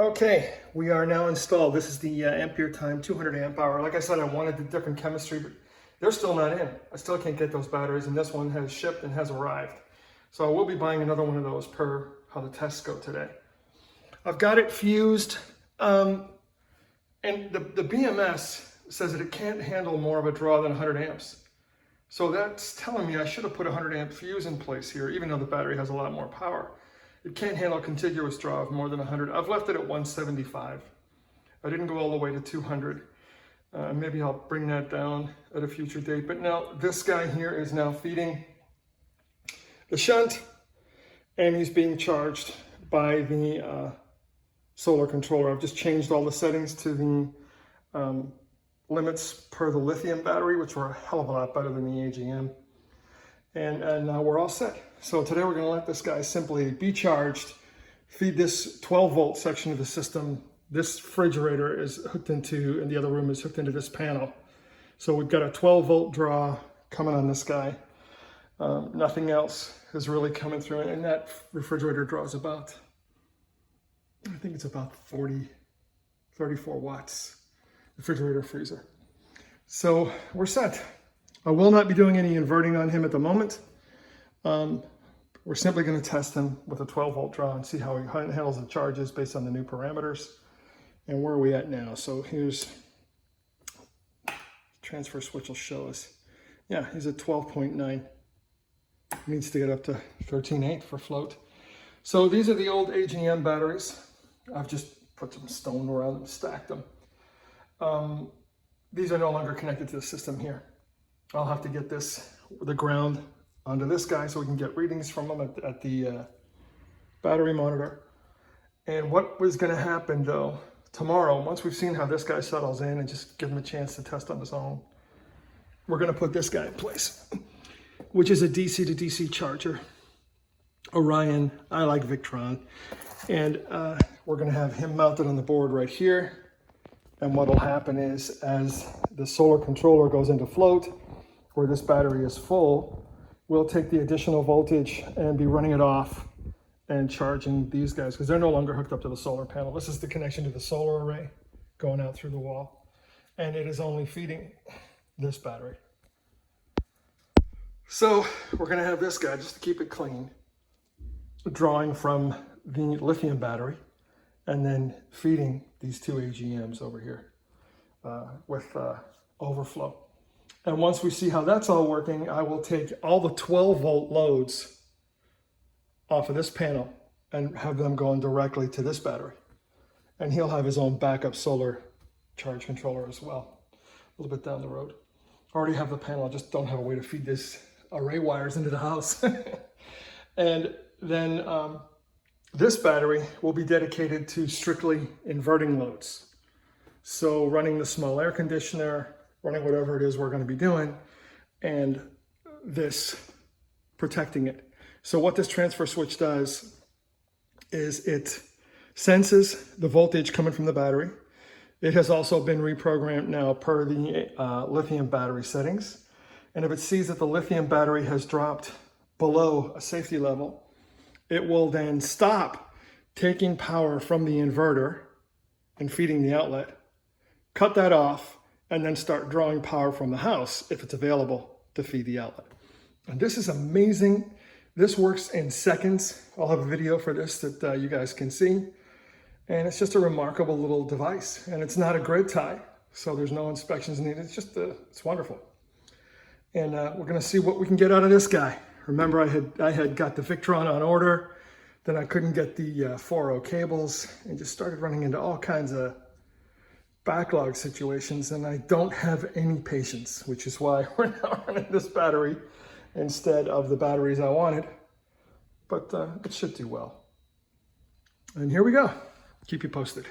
Okay, we are now installed. This is the Ampere Time 200 amp hour. Like I said, I wanted the different chemistry, but they're still not in. I still can't get those batteries, and this one has shipped and has arrived. So I will be buying another one of those per how the tests go today. I've got it fused, and the BMS says that it can't handle more of a draw than 100 amps. So that's telling me I should have put a 100 amp fuse in place here, even though the battery has a lot more power. It can't handle a contiguous draw of more than 100. I've left it at 175. I didn't go all the way to 200. Maybe I'll bring that down at a future date. But now this guy here is now feeding the shunt, and he's being charged by the solar controller. I've just changed all the settings to the limits per the lithium battery, which were a hell of a lot better than the AGM. And now we're all set. So today we're going to let this guy simply be charged, feed this 12 volt section of the system. This refrigerator is hooked into, and the other room is hooked into this panel. So we've got a 12 volt draw coming on this guy. Nothing else is really coming through. And that refrigerator draws about, I think it's about 34 watts, refrigerator freezer. So we're set. I will not be doing any inverting on him at the moment. We're simply going to test him with a 12 volt draw and see how he handles the charges based on the new parameters. And where are we at now? So here's, transfer switch will show us. Yeah, he's at 12.9. Needs to get up to 13.8 for float. So these are the old AGM batteries. I've just put some stone around them, stacked them. These are no longer connected to the system here. I'll have to get this, the ground, onto this guy so we can get readings from them at the battery monitor. And what was going to happen though, tomorrow, once we've seen how this guy settles in and just give him a chance to test on his own, we're going to put this guy in place, which is a DC to DC charger. Orion, I like Victron. And we're going to have him mounted on the board right here. And what will happen is, as the solar controller goes into float, where this battery is full, we'll take the additional voltage and be running it off and charging these guys because they're no longer hooked up to the solar panel. This is the connection to the solar array going out through the wall, and it is only feeding this battery. So we're going to have this guy, just to keep it clean, drawing from the lithium battery and then feeding these two AGMs over here with overflow. And once we see how that's all working, I will take all the 12 volt loads off of this panel and have them going directly to this battery. And he'll have his own backup solar charge controller as well, a little bit down the road. I already have the panel, I just don't have a way to feed this array wires into the house. And then this battery will be dedicated to strictly inverting loads. So running the small air conditioner, running whatever it is we're going to be doing, and this protecting it. So what this transfer switch does is it senses the voltage coming from the battery. It has also been reprogrammed now per the lithium battery settings. And if it sees that the lithium battery has dropped below a safety level, it will then stop taking power from the inverter and feeding the outlet, cut that off, and then start drawing power from the house if it's available to feed the outlet. And this is amazing. This works in seconds. I'll have a video for this that you guys can see. And it's just a remarkable little device. And it's not a grid tie, so there's no inspections needed. It's just, it's wonderful. And we're gonna see what we can get out of this guy. Remember, I had got the Victron on order, then I couldn't get the 4.0 cables, and just started running into all kinds of backlog situations, and I don't have any patience, which is why we're now running this battery instead of the batteries I wanted. But it should do well. And here we go. Keep you posted.